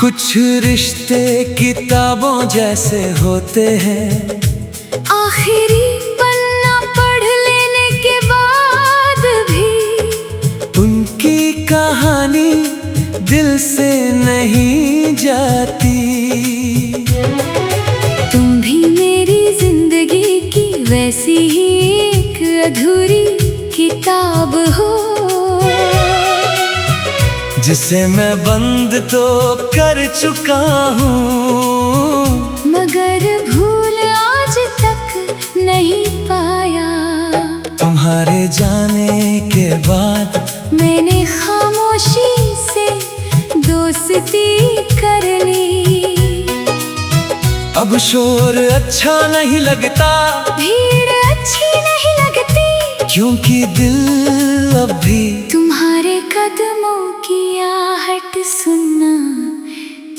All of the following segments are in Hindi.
कुछ रिश्ते किताबों जैसे होते हैं, आखिरी पन्ना पढ़ लेने के बाद भी उनकी कहानी दिल से नहीं जाती। तुम भी मेरी जिंदगी की वैसी ही एक अधूरी किताब हो, जिसे मैं बंद तो कर चुका हूँ, मगर भूल आज तक नहीं पाया। तुम्हारे जाने के बाद मैंने खामोशी से दोस्ती कर ली। अब शोर अच्छा नहीं लगता, भीड़ अच्छी नहीं लगती, क्योंकि दिल अब भी तुम्हारे कदमों की आहट सुनना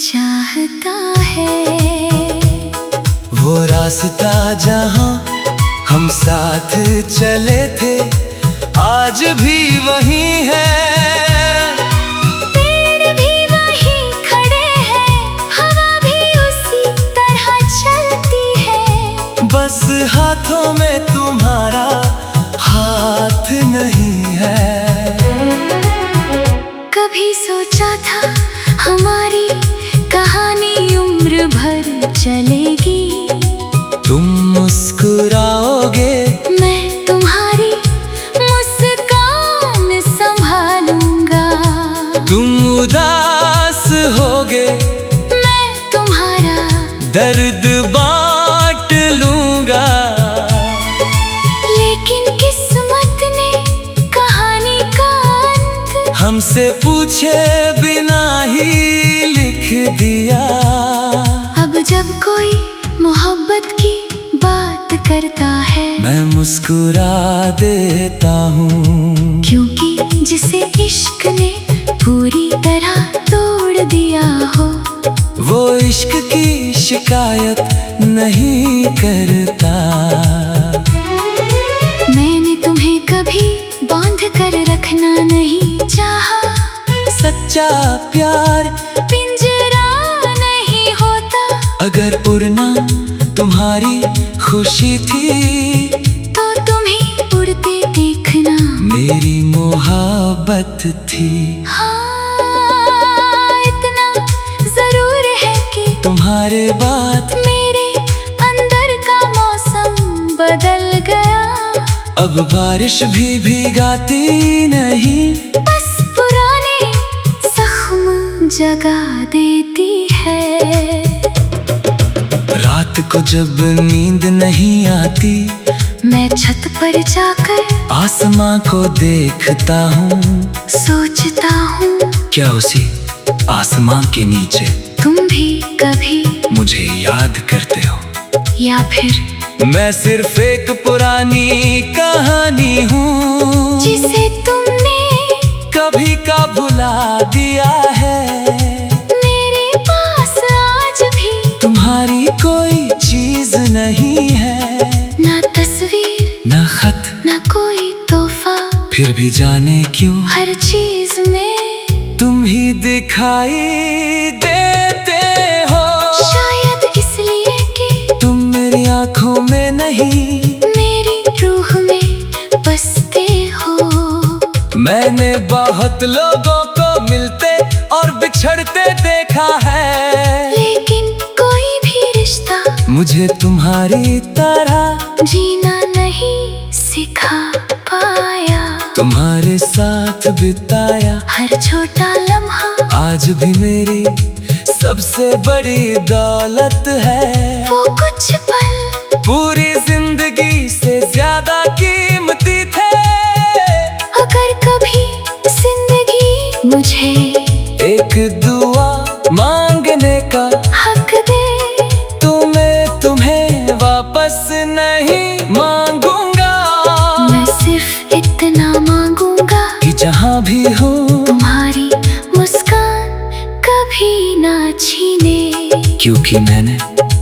चाहता है। वो रास्ता जहाँ हम साथ चले थे आज भी वही है, पेड़ भी वहीं खड़े हैं, हवा भी उसी तरह चलती है। बस हाथों में तुम्हारा हाथ नहीं है। कभी सोचा था हमारी कहानी उम्र भर चलेगी, तुम मुस्कुराओगे, मैं तुम्हारी मुस्कान संभालूंगा। तुम उदास होगे, मैं तुम्हारा दर्द बांट लूंगा। लेकिन किस्मत ने कहानी का अंत हमसे पूछे बिना ही लिख दिया। अब जब कोई मोहब्बत की बात करता है, मैं मुस्कुरा देता हूँ, क्योंकि जिसे इश्क ने पूरी तरह तोड़ दिया हो, वो इश्क की शिकायत नहीं करता। मैंने तुम्हें कभी बांध कर रखना नहीं चाहा, सच्चा प्यार पिंजरा नहीं होता। अगर उड़ना तुम्हारी खुशी थी, तो तुम्हें उड़ते देखना मेरी मोहब्बत थी। हाँ, इतना जरूर है कि तुम्हारे बाद मेरे अंदर का मौसम बदल गया। अब बारिश भी भीगाती नहीं, बस पुराने जख्म जगा देती है। रात को जब नींद नहीं आती, मैं छत पर जाकर आसमां को देखता हूँ, सोचता हूँ क्या उसी आसमां के नीचे तुम भी कभी मुझे याद करते हो, या फिर मैं सिर्फ एक पुरानी कहानी हूँ, जिसे तुमने कभी का भुला दिया है। मेरे पास आज भी तुम्हारी कोई चीज नहीं है, ना तस्वीर न खत ना कोई तोहफा, फिर भी जाने क्यों हर चीज में तुम ही दिखाई देते हो। शायद इसलिए कि तुम मेरी आंखों में नहीं, मेरी रूह में बसते हो। मैंने बहुत लोगों को मिलते और बिछड़ते देखा है, लेकिन कोई भी रिश्ता मुझे तुम्हारी तरह जीना नहीं सिखा पाया। तुम्हारे साथ बिताया हर छोटा लम्हा आज भी मेरी सबसे बड़ी दौलत है। वो कुछ पल पूरी जिंदगी से ज्यादा कीमती थे। अगर कभी जिंदगी मुझे एक दुआ मांगने का हक दे, तो मैं तुम्हें वापस नहीं मांगूंगा। मैं सिर्फ इतना मांगूंगा कि जहाँ भी हो तुम्हारी मुस्कान कभी ना छीने, क्योंकि मैंने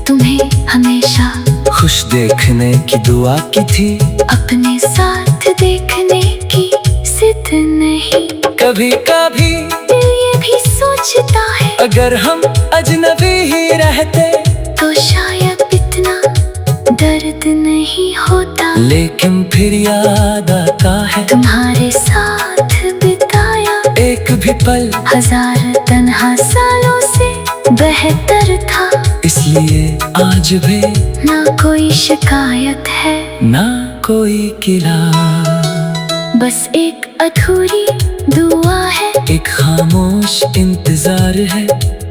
तुम्हें हमेशा खुश देखने की दुआ की थी, अपने साथ देखने की जिद नहीं। कभी कभी दिल ये भी सोचता है अगर हम अजनबी ही रहते तो शायद इतना दर्द नहीं होता। लेकिन फिर याद आता है तुम्हारे साथ बिताया एक भी पल हजार तन्हा सालों से बेहतर था। इसलिए आज भी ना कोई शिकायत है, ना कोई किला, बस एक अधूरी दुआ है, एक खामोश इंतजार है,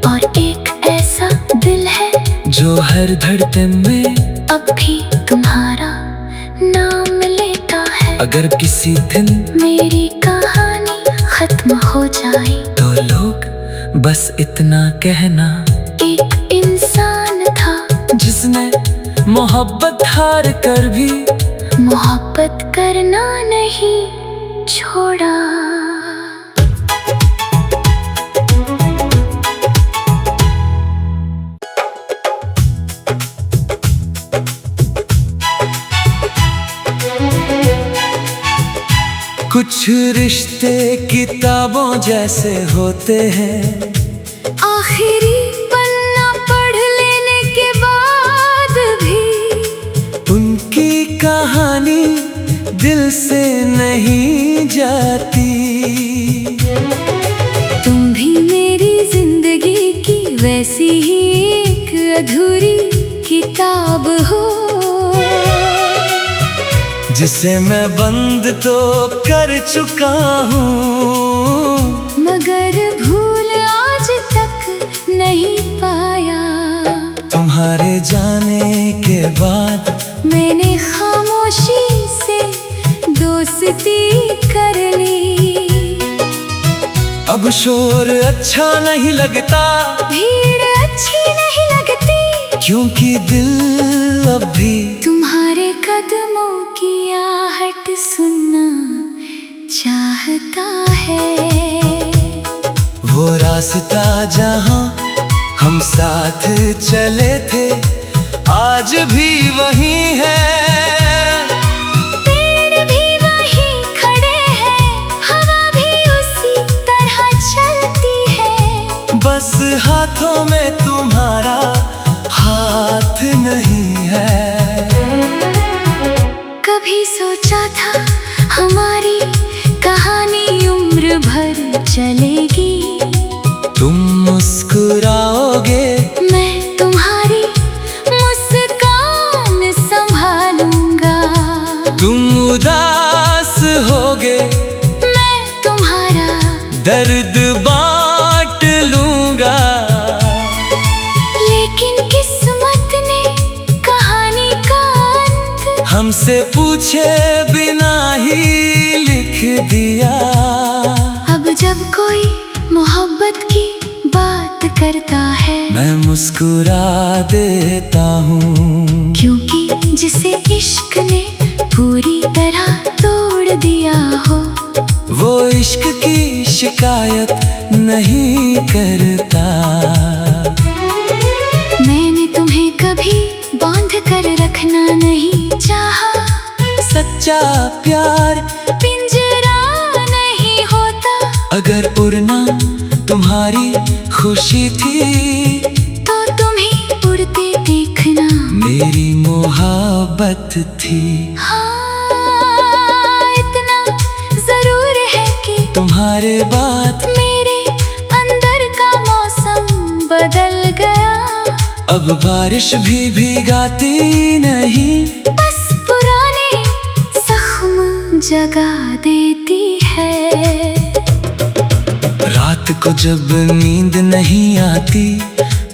और एक ऐसा दिल है जो हर धड़कन में अब भी तुम्हारा नाम लेता है। अगर किसी दिन मेरी कहानी खत्म हो जाए तो लोग बस इतना कहना, एक इंसान था जिसने मोहब्बत हार कर भी मोहब्बत करना नहीं छोड़ा। कुछ रिश्ते किताबों जैसे होते हैं, आखिरी पन्ना पढ़ लेने के बाद भी उनकी कहानी दिल से नहीं जाती। तुम भी मेरी जिंदगी की वैसी ही एक अधूरी किताब हो, जिसे मैं बंद तो कर चुका हूँ, मगर भूल आज तक नहीं पाया। तुम्हारे जाने के बाद मैंने खामोशी से दोस्ती कर ली। अब शोर अच्छा नहीं लगता, भीड़ अच्छी नहीं लगती, क्योंकि दिल अब भी तुम्हारे कदमों की आहट सुनना चाहता है। वो रास्ता जहाँ हम साथ चले थे आज भी वही है, पेड़ भी वहीं खड़े हैं, हवा भी उसी तरह चलती है। बस हाथों में तुम्हारा हाथ नहीं है। कभी सोचा था हमारी कहानी उम्र भर चलेगी, तुम मुस्कुराओगे, मैं तुम्हारी मुस्कान संभालूंगा। तुम उदास होगे, मैं तुम्हारा दर्द बांट लूंगा। लेकिन किस्मत ने कहानी का अंत हमसे पूछे बिना ही लिख दिया। अब जब कोई मोहब्बत की बात करता है, मैं मुस्कुरा देता हूँ, क्योंकि जिसे इश्क ने पूरी तरह तोड़ दिया हो, वो इश्क की शिकायत नहीं करता। मैंने तुम्हें कभी बांध कर रखना नहीं चाहा। सच्चा प्यार पिंजरा नहीं होता, अगर उड़ना तुम्हारी खुशी थी, तो तुम्हें उड़ते देखना मेरी मोहब्बत थी। हाँ, इतना जरूर है कि तुम्हारे बाद मेरे अंदर का मौसम बदल गया। अब बारिश भी भीगाती नहीं, बस पुराने जख्म जगा देती है। रात को जब नींद नहीं आती,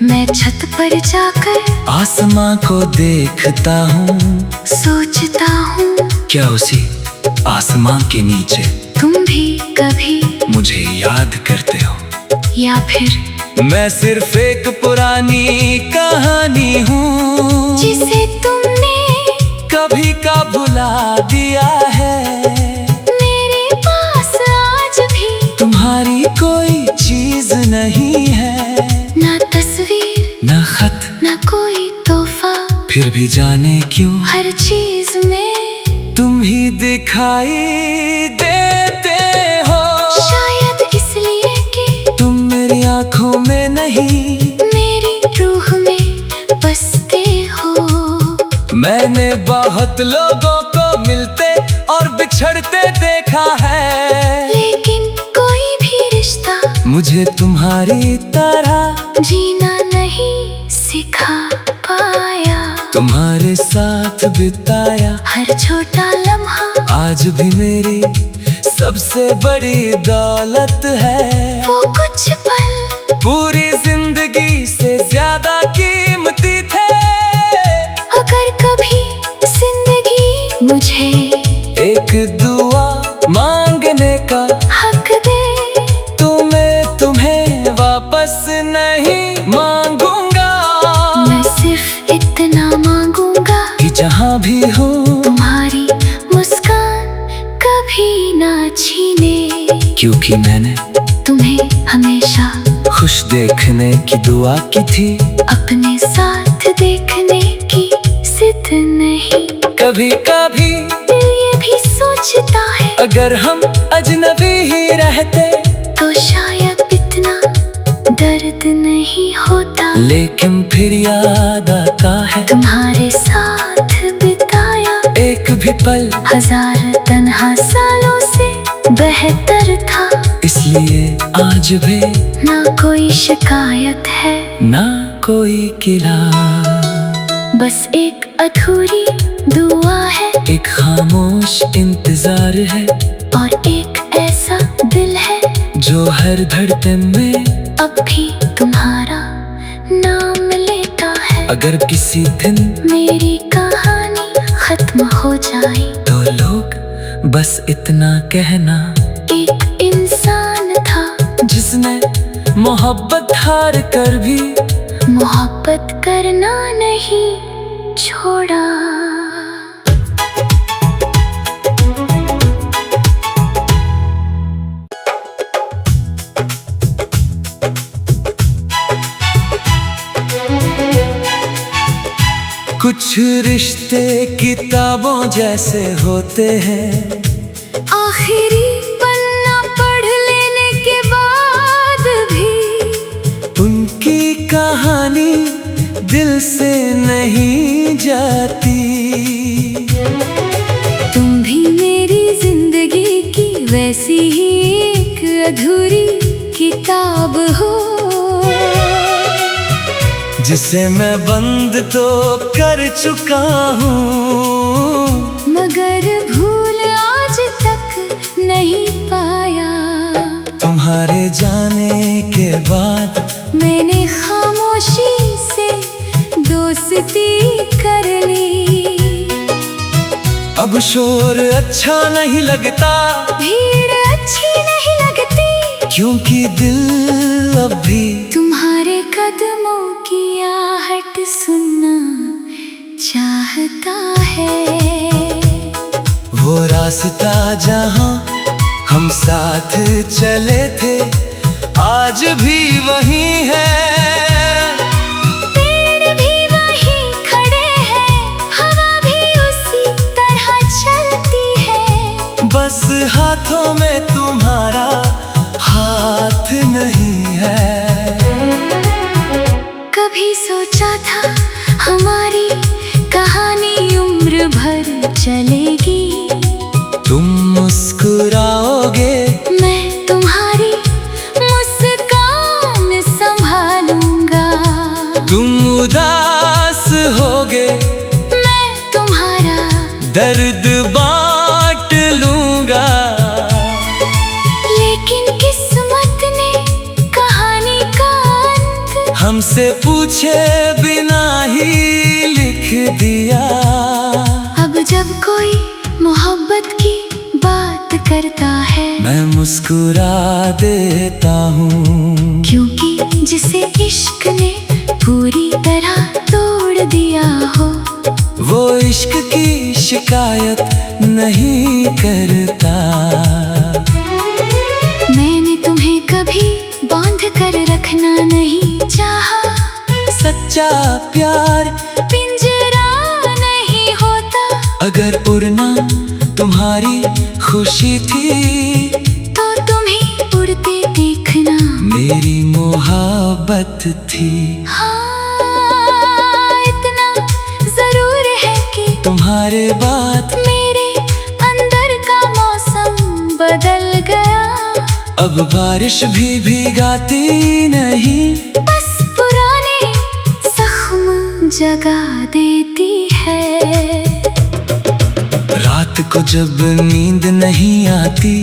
मैं छत पर जाकर आसमां को देखता हूँ, सोचता हूँ क्या उसी आसमां के नीचे तुम भी कभी मुझे याद करते हो, या फिर मैं सिर्फ एक पुरानी कहानी हूँ, जिसे तुमने कभी का भुला दिया है। मेरे पास आज भी तुम्हारी कोई चीज नहीं है, ना तस्वीर न खत ना कोई तोहफा, फिर भी जाने क्यों हर चीज में तुम ही दिखाई देते हो। शायद इसलिए कि तुम मेरी आंखों में नहीं, मेरी रूह में बसते हो। मैंने बहुत लोगों को मिलते और बिछड़ते देखा है, लेकिन कोई भी रिश्ता मुझे तुम्हारी तरह जीना नहीं सिखा पाया। तुम्हारे साथ बिताया हर छोटा लम्हा आज भी मेरी सबसे बड़ी दौलत है। वो कुछ पल पूरी जिंदगी से ज्यादा कीमती थे। अगर कभी जिंदगी मुझे एक दुआ मांगने का हक दे, तो मैं तुम्हें वापस नहीं मांगूंगा। मैं सिर्फ इतना मांगूंगा कि जहाँ भी हूँ तुम्हारी मुस्कान कभी ना छीने, क्योंकि मैंने तुम्हें हमेशा खुश देखने की दुआ की थी। अपने साथ देखने की जिद नहीं। कभी कभी दिल ये भी सोचता है, अगर हम अजनबी ही रहते तो शायद इतना दर्द नहीं होता। लेकिन फिर याद आता है तुम्हारे साथ बिताया एक भी पल हजार तन्हा सालों से बेहतर था। इसलिए आज भी ना कोई शिकायत है, ना कोई गिला, बस एक अधूरी दुआ है, एक खामोश इंतजार है, और एक ऐसा दिल है जो हर धड़कन में अब भी तुम्हारा नाम लेता है। अगर किसी दिन मेरी कहानी खत्म हो जाए तो लोग बस इतना कहना, एक इंसान था जिसने मोहब्बत हार कर भी मोहब्बत करना नहीं छोड़ा। कुछ रिश्ते किताबों जैसे होते हैं, आखिरी पन्ना पढ़ लेने के बाद भी उनकी कहानी दिल से नहीं जाती। तुम भी मेरी जिंदगी की वैसी ही एक अधूरी किताब हो, जिसे मैं बंद तो कर चुका हूँ, मगर भूल आज तक नहीं पाया। तुम्हारे जाने के बाद मैंने खामोशी से दोस्ती कर ली। अब शोर अच्छा नहीं लगता, भीड़ अच्छी नहीं लगती, क्योंकि दिल अब भी तुम्हारे कदमों की आहट सुनना चाहता है। वो रास्ता जहाँ हम साथ चले थे आज भी वही है। पेड़ भी वहीं खड़े हैं, हवा भी उसी तरह चलती है, बस हाथों में तुम्हारा हाथ नहीं है। कभी सोचा था हमारी कहानी उम्र भर चलेगी, तुम मुस्कुराओगे, मैं तुम्हारी मुस्कान संभालूंगा। तुम उदास होगे, मैं तुम्हारा दर्द बांट लूंगा। लेकिन किस्मत ने कहानी का अंत हमसे पूछे बिना ही लिख दिया। अब जब कोई मोहब्बत की बात करता है, मैं मुस्कुरा देता हूँ, क्योंकि जिसे इश्क ने पूरी तरह तोड़ दिया हो, वो इश्क की शिकायत नहीं करता। मैंने तुम्हें कभी बांध कर रखना नहीं चाहा, सच्चा प्यार पिंजरा नहीं होता। अगर उड़ना तुम्हारी खुशी थी, तो तुम्हें उड़ते देखना मेरी मोहब्बत थी। हाँ, इतना जरूर है कि तुम्हारे बाद मेरे अंदर का मौसम बदल गया। अब बारिश भी भीगाती नहीं, बस पुराने जख्म जगा देती है। रात को जब नींद नहीं आती,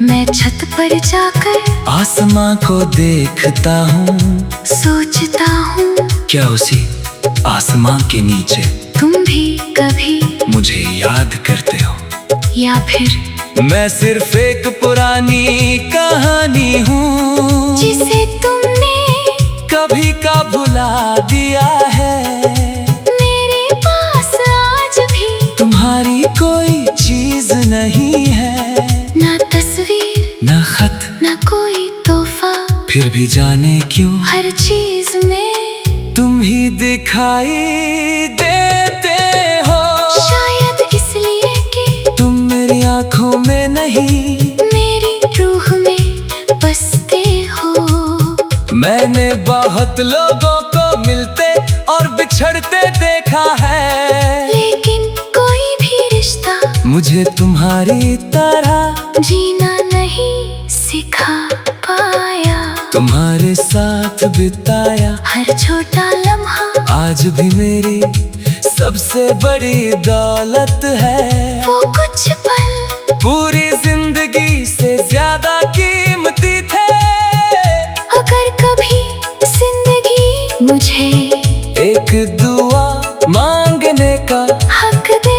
मैं छत पर जाकर आसमां को देखता हूँ। सोचता हूँ क्या उसी आसमां के नीचे तुम भी कभी मुझे याद करते हो? या फिर मैं सिर्फ एक पुरानी कहानी हूँ जिसे तुमने कभी का भुला दिया है। मेरे पास आज भी तुम्हारी कोई चीज नहीं है, ना तस्वीर न खत ना कोई तोहफा। फिर भी जाने क्यों हर चीज में तुम ही दिखाई देते हो। शायद इसलिए कि तुम मेरी आंखों में नहीं, मेरी रूह में बसते हो। मैंने बहुत लोगों को मिलते और बिछड़ते देखा है, लेकिन कोई भी रिश्ता मुझे तुम्हारी तरह जीना नहीं सिखा पाया। तुम्हारे साथ बिताया हर छोटा लम्हा आज भी मेरी सबसे बड़ी दौलत है। वो कुछ पल पूरी जिंदगी से ज्यादा कीमती थे। अगर कभी जिंदगी मुझे एक दुआ मांगने का हक दे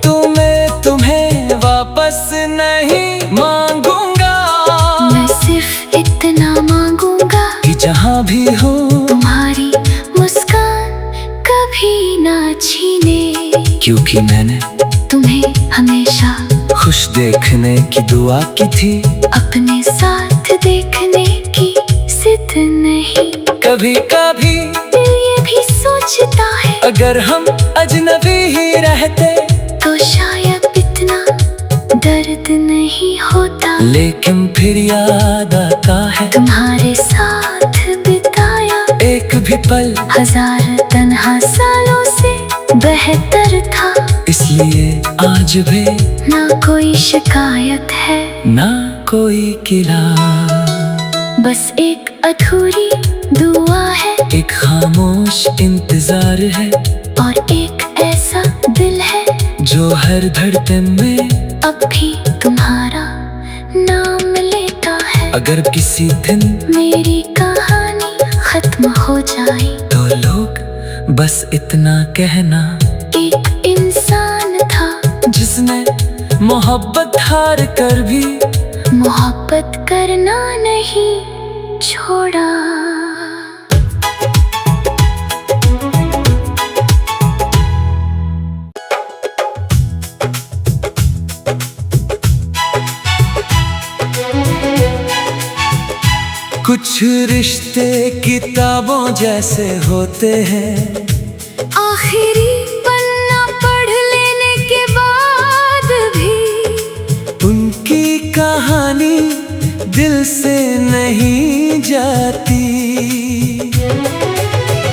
तो मैं तुम्हें वापस नहीं मांगूंगा। मैं सिर्फ इतना मांगूंगा कि जहाँ भी हो तुम्हारी मुस्कान कभी ना छीने। क्योंकि मैंने तुम्हें हमेशा खुश देखने की दुआ की थी, अपने साथ देखने की जिद नहीं। कभी कभी दिल ये भी सोचता है अगर हम अजनबी ही रहते तो शायद इतना दर्द नहीं होता। लेकिन फिर याद आता है तुम्हारे साथ बिताया एक भी पल हजार तन्हा सालों से बेहतर था। इसलिए आज भी ना कोई शिकायत है, ना कोई किला, बस एक अधूरी दुआ है एक खामोश इंतजार है और एक ऐसा दिल है जो हर धड़कन में अब भी तुम्हारा नाम लेता है। अगर किसी दिन मेरी कहानी खत्म हो जाए तो लोग बस इतना कहना, एक इंसान था जिसने मोहब्बत हार कर भी मोहब्बत करना नहीं छोड़ा। कुछ रिश्ते किताबों जैसे होते हैं, आखिरी पन्ना पढ़ लेने के बाद भी उनकी कहानी दिल से नहीं जाती।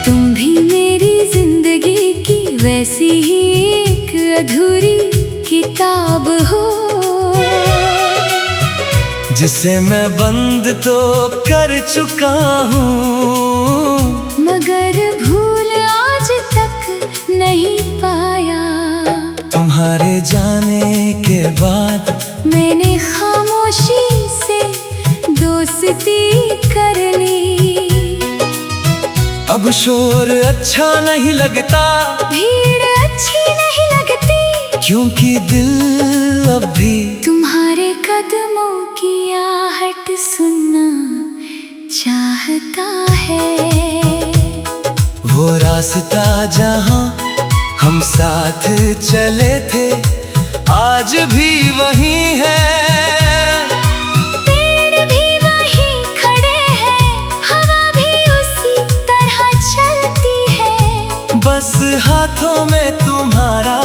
तुम भी मेरी जिंदगी की वैसी ही एक अधूरी किताब हो, जिसे मैं बंद तो कर चुका हूँ, मगर भूल आज तक नहीं पाया। तुम्हारे जाने के बाद मैंने खामोशी से दोस्ती कर ली। अब शोर अच्छा नहीं लगता, भीड़ अच्छी नहीं लगती, क्योंकि दिल अब भी तुम्हारे कदमों की आहट सुनना चाहता है। वो रास्ता जहाँ हम साथ चले थे आज भी वही है। पेड़ भी वहीं खड़े हैं, हवा भी उसी तरह चलती है। बस हाथों में तुम्हारा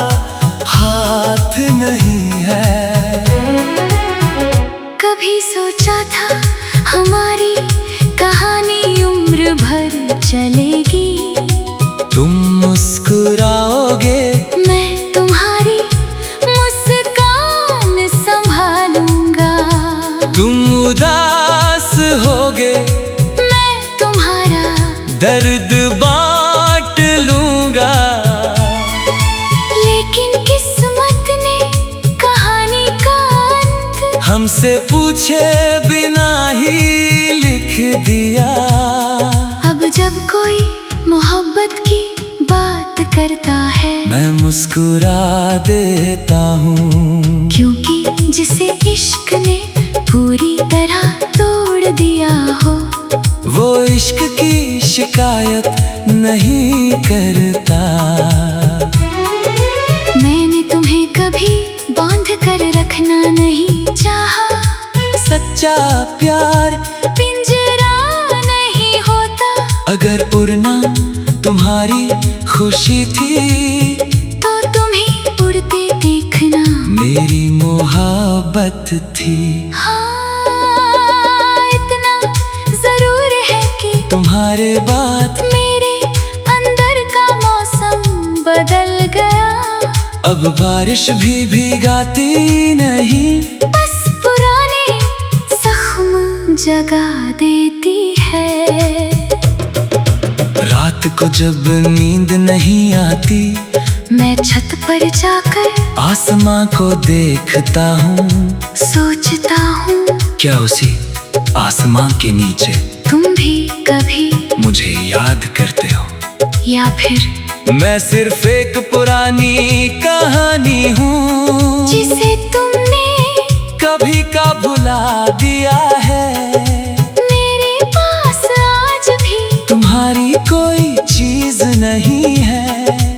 हाथ नहीं है। कभी सोचा था हमारी चलेगी। तुम मुस्कुराओगे, मैं तुम्हारी मुस्कान संभालूंगा। तुम उदास होगे, मैं तुम्हारा दर्द बांट लूंगा। लेकिन किस्मत ने कहानी का अंत हमसे पूछे बिना ही लिख दिया। अब जब कोई मोहब्बत की बात करता है, मैं मुस्कुरा देता हूँ, क्योंकि जिसे इश्क ने पूरी तरह तोड़ दिया हो, वो इश्क की शिकायत नहीं करता। मैंने तुम्हें कभी बांध कर रखना नहीं चाहा। सच्चा प्यार पिंजरा नहीं होता, अगर उड़ना तुम्हारी खुशी थी, तो तुम्हें उड़ते देखना मेरी मोहब्बत थी। हाँ, इतना जरूर है कि तुम्हारे बाद मेरे अंदर का मौसम बदल गया। अब बारिश भी भीगाती नहीं, बस पुराने जख्म जगा देती है। रात को जब नींद नहीं आती, मैं छत पर जाकर आसमां को देखता हूँ। सोचता हूँ, क्या उसी आसमां के नीचे तुम भी कभी मुझे याद करते हो? या फिर मैं सिर्फ एक पुरानी कहानी हूँ, जिसे तुमने कभी का भुला दिया है। मेरे पास आज भी तुम्हारी कोई चीज नहीं है,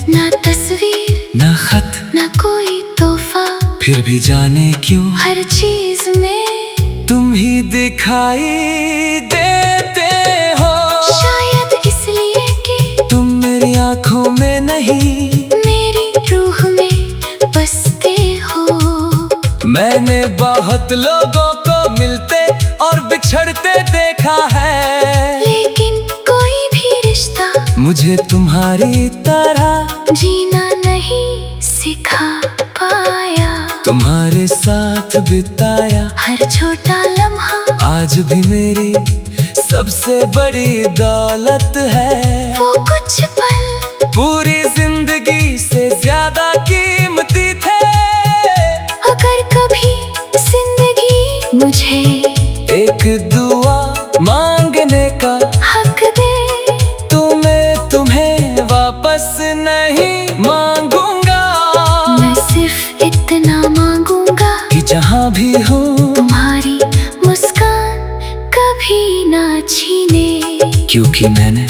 ना तस्वीर न खत ना कोई तोहफा, फिर भी जाने क्यों हर चीज में तुम ही दिखाई देते हो। शायद इसलिए कि तुम मेरी आंखों में नहीं, मेरी रूह में बसते हो। मैंने बहुत लोगों को मिलते और बिछड़ते देखा है, लेकिन कोई भी रिश्ता मुझे तुम्हारी तरह जीना नहीं सिखा पाया। तुम्हारे साथ बिताया हर छोटा लम्हा आज भी मेरी सबसे बड़ी दौलत है। वो कुछ पल पूरी जिंदगी से ज्यादा कीमती थे। अगर कभी जिंदगी मुझे एक दुआ मांगने का हक दे, तो मैं तुम्हें वापस नहीं मांगूंगा। मैं सिर्फ इतना मांगूंगा कि जहाँ भी हो तुम्हारी मुस्कान कभी ना छीने, क्योंकि मैंने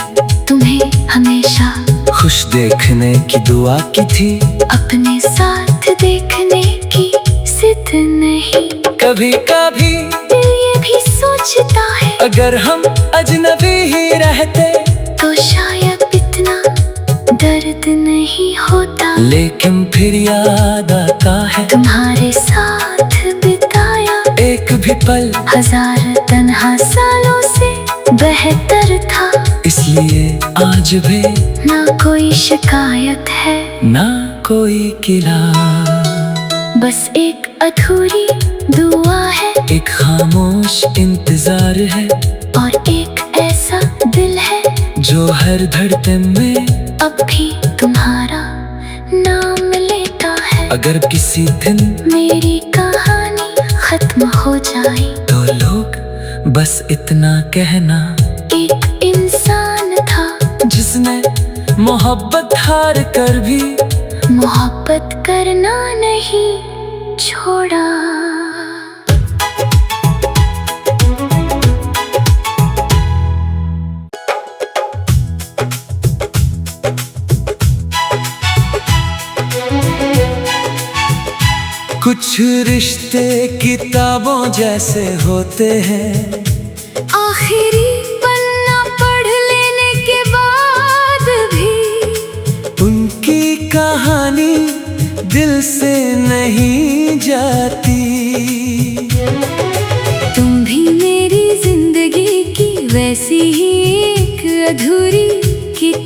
तुम्हें हमेशा खुश देखने की दुआ की थी। अपने साथ देखने की जिद नहीं। कभी कभी दिल ये भी सोचता है, अगर हम अजनबी ही रहते तो शायद इतना दर्द नहीं होता। लेकिन फिर याद आता है तुम्हारे साथ बिताया एक भी पल हजार तन्हा सालों से बेहतर था। इसलिए आज भी ना कोई शिकायत है, ना कोई गिला, बस एक अधूरी दुआ है, एक खामोश इंतजार है, और एक ऐसा दिल है जो हर धड़कन में अब भी तुम्हारा नाम लेता है। अगर किसी दिन मेरी कहानी खत्म हो जाए, तो लोग बस इतना कहना, एक इंसान था जिसने मोहब्बत हार कर भी मोहब्बत करना नहीं छोड़ा। कुछ रिश्ते किताबों जैसे होते हैं, आखिरी पन्ना पढ़ लेने के बाद भी उनकी कहानी दिल से नहीं जाती। तुम भी मेरी जिंदगी की वैसी ही एक अधूरी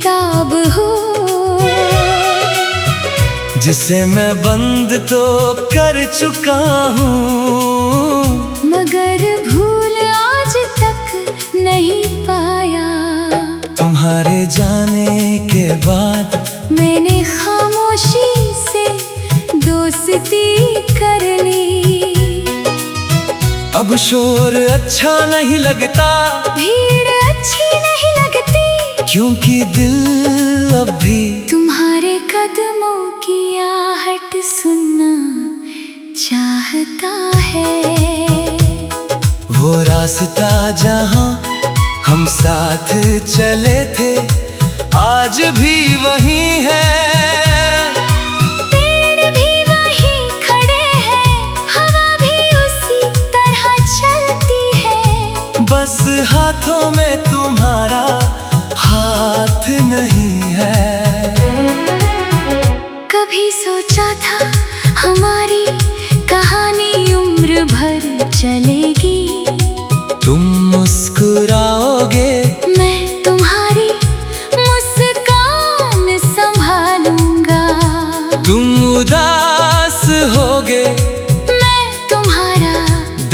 किताब हो, जिसे मैं बंद तो कर चुका हूँ, मगर भूल आज तक नहीं पाया। तुम्हारे जाने के बाद मैंने खामोशी से दोस्ती कर ली। अब शोर अच्छा नहीं लगता, भीड़ अच्छी नहीं लगती, क्योंकि दिल अब भी तुम्हारे कदमों की आहट सुनना चाहता है। वो रास्ता जहाँ हम साथ चले थे आज भी वही है, पेड़ भी वहीं खड़े हैं, हवा भी उसी तरह चलती है। बस हाथों में तुम्हारा हाथ नहीं है। कभी सोचा था हमारी कहानी उम्र भर चलेगी, तुम मुस्कुराओगे, मैं तुम्हारी मुस्कान संभालूंगा। तुम उदास होगे, मैं तुम्हारा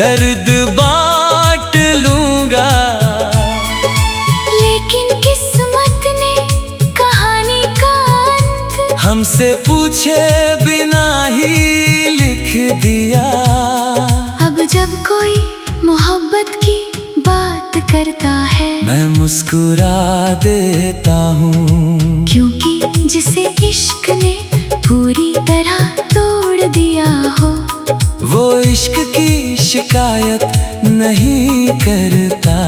दर्द बांट लूंगा। लेकिन किस्मत ने कहानी का अंत हमसे पूछे बिना ही लिख दिया। अब जब कोई मोहब्बत की बात करता है, मैं मुस्कुरा देता हूँ, क्योंकि जिसे इश्क ने पूरी तरह तोड़ दिया हो, वो इश्क की शिकायत नहीं करता।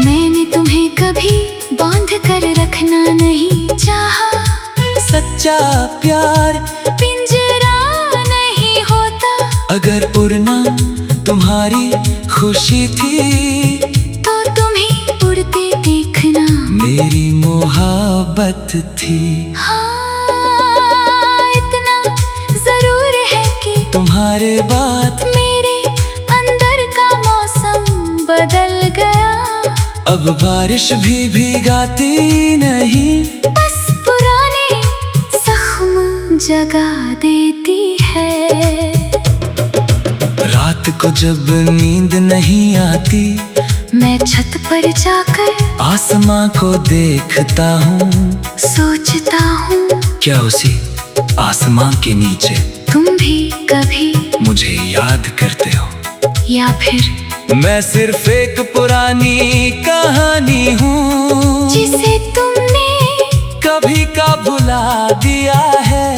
मैंने तुम्हें कभी बांध कर रखना नहीं चाहा। सच्चा प्यार पिंजरा नहीं होता, अगर उड़ना तुम्हारी खुशी थी, तो तुम्हें उड़ते देखना मेरी मोहब्बत थी। हाँ, इतना जरूर है कि तुम्हारे बाद मेरे अंदर का मौसम बदल गया। अब बारिश भी भीगाती नहीं, बस पुराने जख्म जगा देती है। रात को जब नींद नहीं आती, मैं छत पर जाकर आसमां को देखता हूँ, सोचता हूँ क्या उसी आसमां के नीचे तुम भी कभी मुझे याद करते हो, या फिर मैं सिर्फ एक पुरानी कहानी हूँ, जिसे तुमने कभी का भुला दिया है।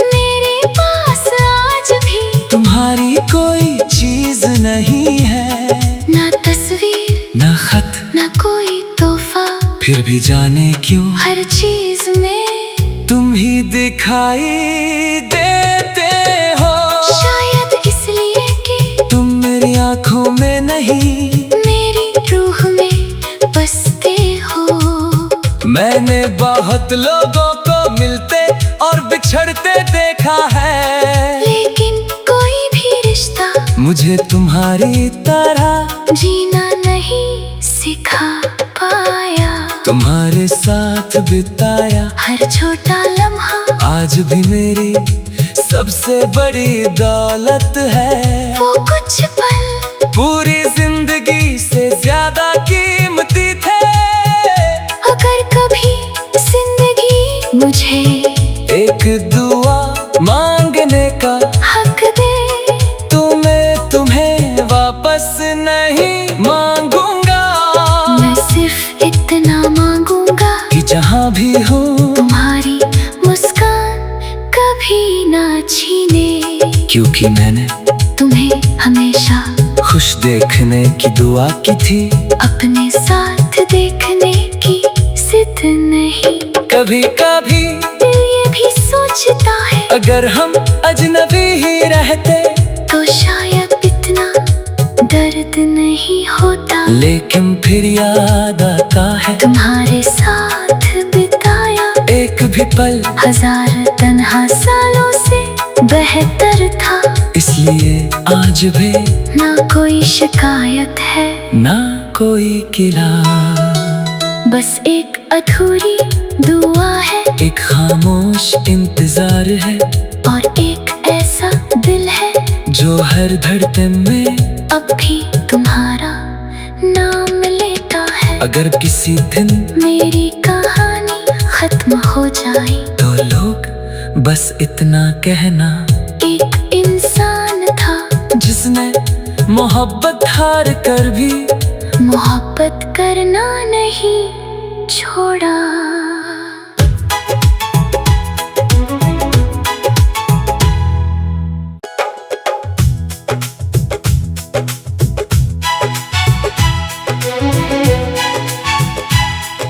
मेरे पास आज भी तुम्हारी कोई चीज नहीं है, ना तस्वीर न खत ना कोई तोहफा, फिर भी जाने क्यों हर चीज में तुम ही दिखाई देते हो। शायद इसलिए कि तुम मेरी आंखों में नहीं, मेरी रूह में बसते हो। मैंने बहुत लोगों को मिलते और बिछड़ते देखा है, लेकिन कोई भी रिश्ता मुझे तुम्हारी तरह जीना नहीं सिखा पाया। तुम्हारे साथ बिताया हर छोटा लम्हा आज भी मेरी सबसे बड़ी दौलत है। वो कुछ पल पूरी जिंदगी से ज्यादा कीमती थे, अगर कभी जिंदगी मुझे एक दुआ मांगने का हक दे, तो मैं तुम्हें वापस नहीं मांगूंगा। मैं सिर्फ इतना मांगूंगा कि जहाँ भी हो तुम्हारी मुस्कान कभी ना छीने, क्योंकि मैंने तुम्हें हमेशा खुश देखने की दुआ की थी, अपने साथ देखने की जिद नहीं। कभी कभी दिल ये भी सोचता है, अगर हम अजनबी ही रहते तो शायद इतना दर्द नहीं होता। लेकिन फिर याद आता है तुम्हारे साथ बिताया एक भी पल हजार तन्हा सालों से बेहतर था, इसलिए आज भी ना कोई शिकायत है। ना कोई गिला। बस एक अधूरी दुआ है, एक खामोश इंतजार है, और एक ऐसा दिल है जो हर धड़कन में अब भी तुम्हारा नाम लेता है। अगर किसी दिन मेरी कहानी खत्म हो जाए तो लोग बस इतना कहना, एक इंसान था जिसने मोहब्बत हार कर भी मोहब्बत करना नहीं छोड़ा।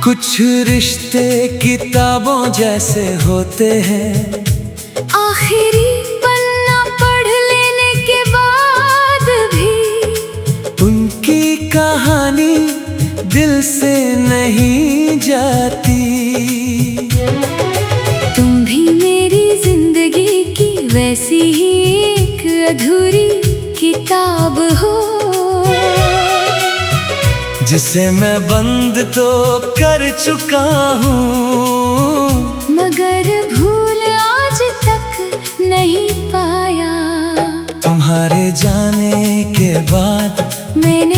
कुछ रिश्ते किताबों जैसे होते हैं, आखिरी पन्ना पढ़ लेने के बाद भी उनकी कहानी दिल से नहीं जाती। तुम भी मेरी जिंदगी की वैसी ही एक अधूरी किताब हो, जिसे मैं बंद तो कर चुका हूँ, मगर भूल आज तक नहीं पाया। तुम्हारे जाने के बाद मैंने